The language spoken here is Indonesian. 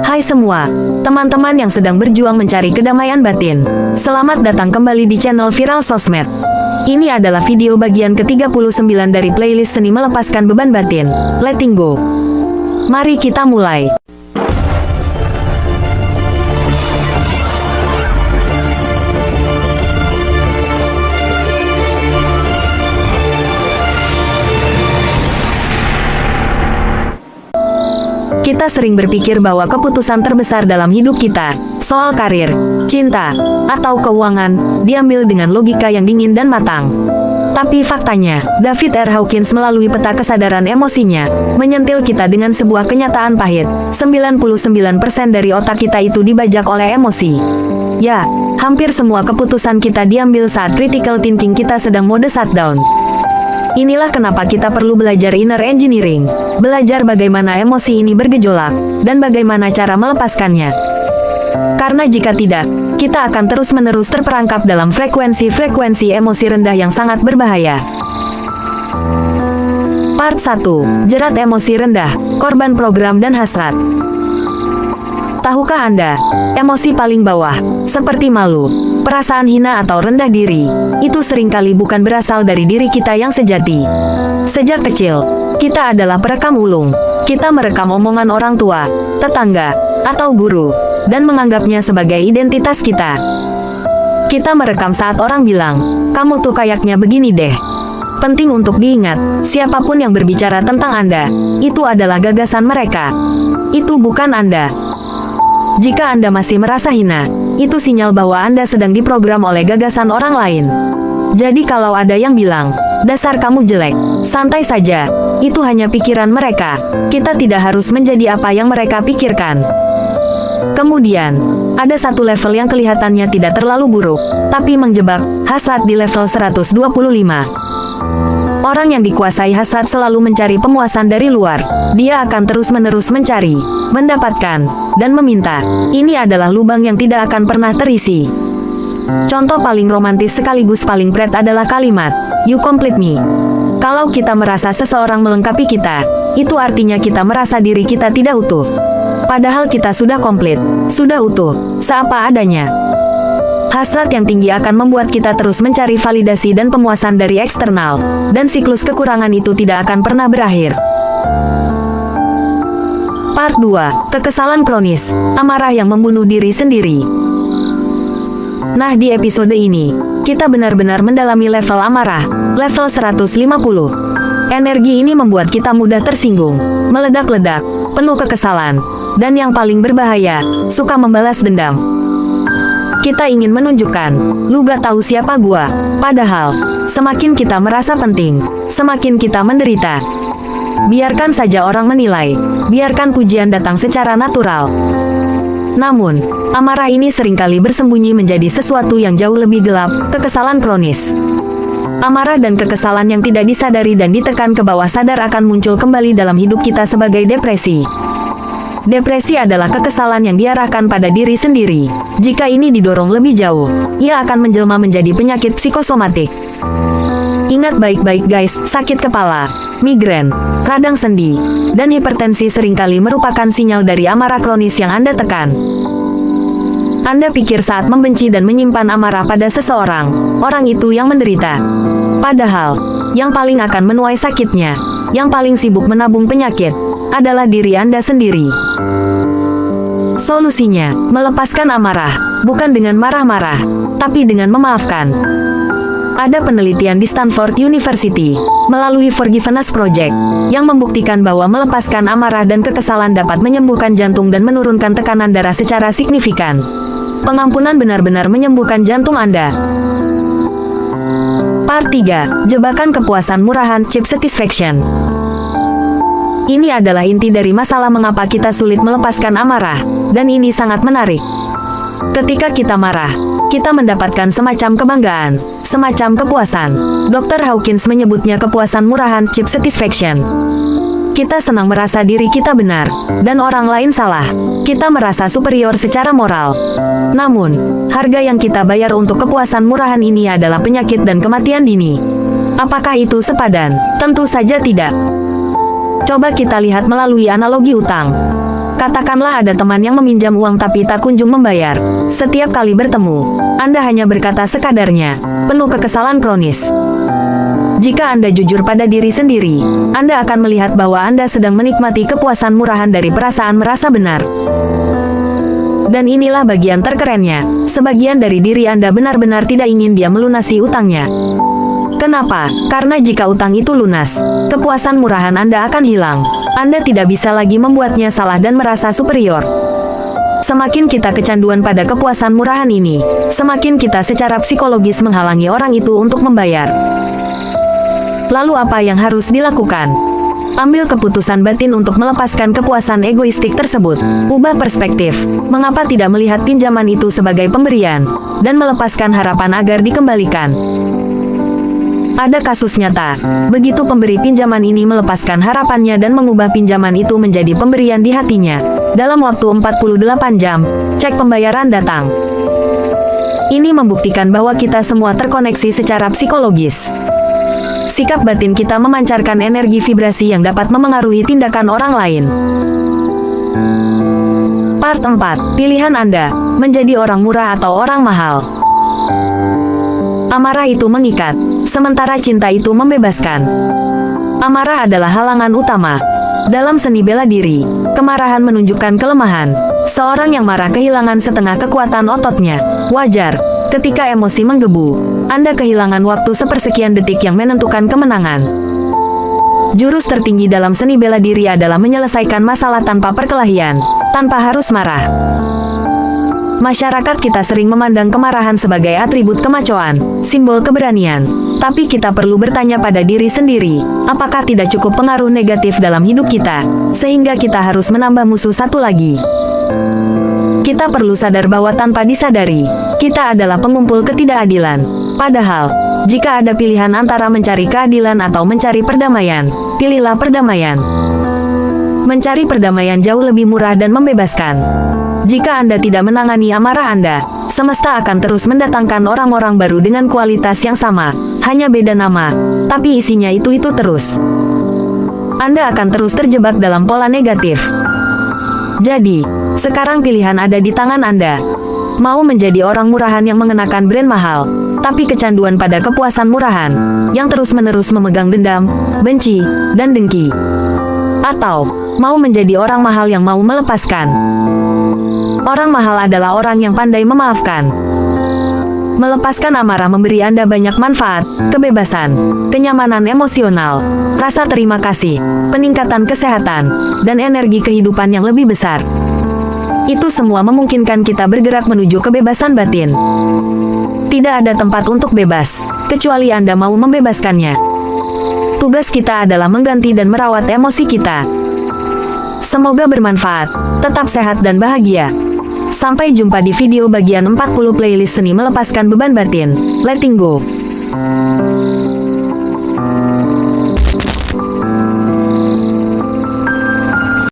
Hai semua, teman-teman yang sedang berjuang mencari kedamaian batin. Selamat datang kembali di channel Viral Sosmed. Ini adalah video bagian ke-39 dari playlist Seni Melepaskan Beban Batin, Letting Go. Mari kita mulai. Kita sering berpikir bahwa keputusan terbesar dalam hidup kita, soal karir, cinta, atau keuangan, diambil dengan logika yang dingin dan matang. Tapi faktanya, David R. Hawkins melalui peta kesadaran emosinya, menyentil kita dengan sebuah kenyataan pahit. 99% dari otak kita itu dibajak oleh emosi. Ya, hampir semua keputusan kita diambil saat critical thinking kita sedang mode shutdown. Inilah kenapa kita perlu belajar inner engineering, belajar bagaimana emosi ini bergejolak, dan bagaimana cara melepaskannya. Karena jika tidak, kita akan terus-menerus terperangkap dalam frekuensi-frekuensi emosi rendah yang sangat berbahaya. Part 1. Jerat emosi rendah, korban program dan hasrat. Tahukah Anda, emosi paling bawah, seperti malu, perasaan hina atau rendah diri, itu seringkali bukan berasal dari diri kita yang sejati. Sejak kecil, kita adalah perekam ulung. Kita merekam omongan orang tua, tetangga, atau guru, dan menganggapnya sebagai identitas kita. Kita merekam saat orang bilang, kamu tuh kayaknya begini deh. Penting untuk diingat, siapapun yang berbicara tentang Anda, itu adalah gagasan mereka. Itu bukan Anda. Jika Anda masih merasa hina, itu sinyal bahwa Anda sedang diprogram oleh gagasan orang lain. Jadi kalau ada yang bilang, dasar kamu jelek, santai saja, itu hanya pikiran mereka. Kita tidak harus menjadi apa yang mereka pikirkan. Kemudian, ada satu level yang kelihatannya tidak terlalu buruk, tapi menjebak, hasad di level 125. Orang yang dikuasai hasad selalu mencari pemuasan dari luar. Dia akan terus-menerus mencari, mendapatkan, dan meminta. Ini adalah lubang yang tidak akan pernah terisi. Contoh paling romantis sekaligus paling berat adalah kalimat, "You complete me." Kalau kita merasa seseorang melengkapi kita, itu artinya kita merasa diri kita tidak utuh. Padahal kita sudah komplit, sudah utuh, seapa adanya. Hasrat yang tinggi akan membuat kita terus mencari validasi dan pemuasan dari eksternal, dan siklus kekurangan itu tidak akan pernah berakhir. Part 2. Kekesalan kronis, amarah yang membunuh diri sendiri. Nah, di episode ini, kita benar-benar mendalami level amarah, level 150. Energi ini membuat kita mudah tersinggung, meledak-ledak, penuh kekesalan, dan yang paling berbahaya, suka membalas dendam. Kita ingin menunjukkan, lu gak tahu siapa gua. Padahal, semakin kita merasa penting, semakin kita menderita. Biarkan saja orang menilai, biarkan pujian datang secara natural. Namun, amarah ini seringkali bersembunyi menjadi sesuatu yang jauh lebih gelap, kekesalan kronis. Amarah dan kekesalan yang tidak disadari dan ditekan ke bawah sadar akan muncul kembali dalam hidup kita sebagai depresi. Depresi adalah kekesalan yang diarahkan pada diri sendiri. Jika ini didorong lebih jauh, ia akan menjelma menjadi penyakit psikosomatik. Ingat baik-baik guys, sakit kepala, migrain, radang sendi, dan hipertensi seringkali merupakan sinyal dari amarah kronis yang Anda tekan. Anda pikir saat membenci dan menyimpan amarah pada seseorang, orang itu yang menderita. Padahal, yang paling akan menuai sakitnya, yang paling sibuk menabung penyakit, adalah diri Anda sendiri. Solusinya, melepaskan amarah, bukan dengan marah-marah, tapi dengan memaafkan. Ada penelitian di Stanford University, melalui Forgiveness Project, yang membuktikan bahwa melepaskan amarah dan kekesalan dapat menyembuhkan jantung dan menurunkan tekanan darah secara signifikan. Pengampunan benar-benar menyembuhkan jantung Anda. Part 3. Jebakan kepuasan murahan, cheap satisfaction. Ini adalah inti dari masalah mengapa kita sulit melepaskan amarah, dan ini sangat menarik. Ketika kita marah, kita mendapatkan semacam kebanggaan, semacam kepuasan. Dr. Hawkins menyebutnya kepuasan murahan, cheap satisfaction. Kita senang merasa diri kita benar, dan orang lain salah. Kita merasa superior secara moral. Namun, harga yang kita bayar untuk kepuasan murahan ini adalah penyakit dan kematian dini. Apakah itu sepadan? Tentu saja tidak. Coba kita lihat melalui analogi utang. Katakanlah ada teman yang meminjam uang tapi tak kunjung membayar. Setiap kali bertemu, Anda hanya berkata sekadarnya, penuh kekesalan kronis. Jika Anda jujur pada diri sendiri, Anda akan melihat bahwa Anda sedang menikmati kepuasan murahan dari perasaan merasa benar. Dan inilah bagian terkerennya, sebagian dari diri Anda benar-benar tidak ingin dia melunasi utangnya. Kenapa? Karena jika utang itu lunas, kepuasan murahan Anda akan hilang. Anda tidak bisa lagi membuatnya salah dan merasa superior. Semakin kita kecanduan pada kepuasan murahan ini, semakin kita secara psikologis menghalangi orang itu untuk membayar. Lalu apa yang harus dilakukan? Ambil keputusan batin untuk melepaskan kepuasan egoistik tersebut. Ubah perspektif. Mengapa tidak melihat pinjaman itu sebagai pemberian, dan melepaskan harapan agar dikembalikan? Ada kasus nyata. Begitu pemberi pinjaman ini melepaskan harapannya dan mengubah pinjaman itu menjadi pemberian di hatinya. Dalam waktu 48 jam, cek pembayaran datang. Ini membuktikan bahwa kita semua terkoneksi secara psikologis. Sikap batin kita memancarkan energi vibrasi yang dapat memengaruhi tindakan orang lain. Part 4. Pilihan Anda, menjadi orang murah atau orang mahal. Amarah itu mengikat, sementara cinta itu membebaskan. Amarah adalah halangan utama. Dalam seni bela diri, kemarahan menunjukkan kelemahan. Seorang yang marah kehilangan setengah kekuatan ototnya. Wajar, ketika emosi menggebu, Anda kehilangan waktu sepersekian detik yang menentukan kemenangan. Jurus tertinggi dalam seni bela diri adalah menyelesaikan masalah tanpa perkelahian, tanpa harus marah. Masyarakat kita sering memandang kemarahan sebagai atribut kemacoan, simbol keberanian. Tapi kita perlu bertanya pada diri sendiri, apakah tidak cukup pengaruh negatif dalam hidup kita, sehingga kita harus menambah musuh satu lagi? Kita perlu sadar bahwa tanpa disadari, kita adalah pengumpul ketidakadilan. Padahal, jika ada pilihan antara mencari keadilan atau mencari perdamaian, pilihlah perdamaian. Mencari perdamaian jauh lebih murah dan membebaskan. Jika Anda tidak menangani amarah Anda, semesta akan terus mendatangkan orang-orang baru dengan kualitas yang sama, hanya beda nama, tapi isinya itu terus. Anda akan terus terjebak dalam pola negatif. Jadi, sekarang pilihan ada di tangan Anda. Mau menjadi orang murahan yang mengenakan brand mahal, tapi kecanduan pada kepuasan murahan, yang terus-menerus memegang dendam, benci, dan dengki. Atau, mau menjadi orang mahal yang mau melepaskan. Orang mahal adalah orang yang pandai memaafkan. Melepaskan amarah memberi Anda banyak manfaat, kebebasan, kenyamanan emosional, rasa terima kasih, peningkatan kesehatan, dan energi kehidupan yang lebih besar. Itu semua memungkinkan kita bergerak menuju kebebasan batin. Tidak ada tempat untuk bebas, kecuali Anda mau membebaskannya. Tugas kita adalah mengganti dan merawat emosi kita. Semoga bermanfaat, tetap sehat dan bahagia. Sampai jumpa di video bagian 40 playlist seni melepaskan beban batin. Letting go.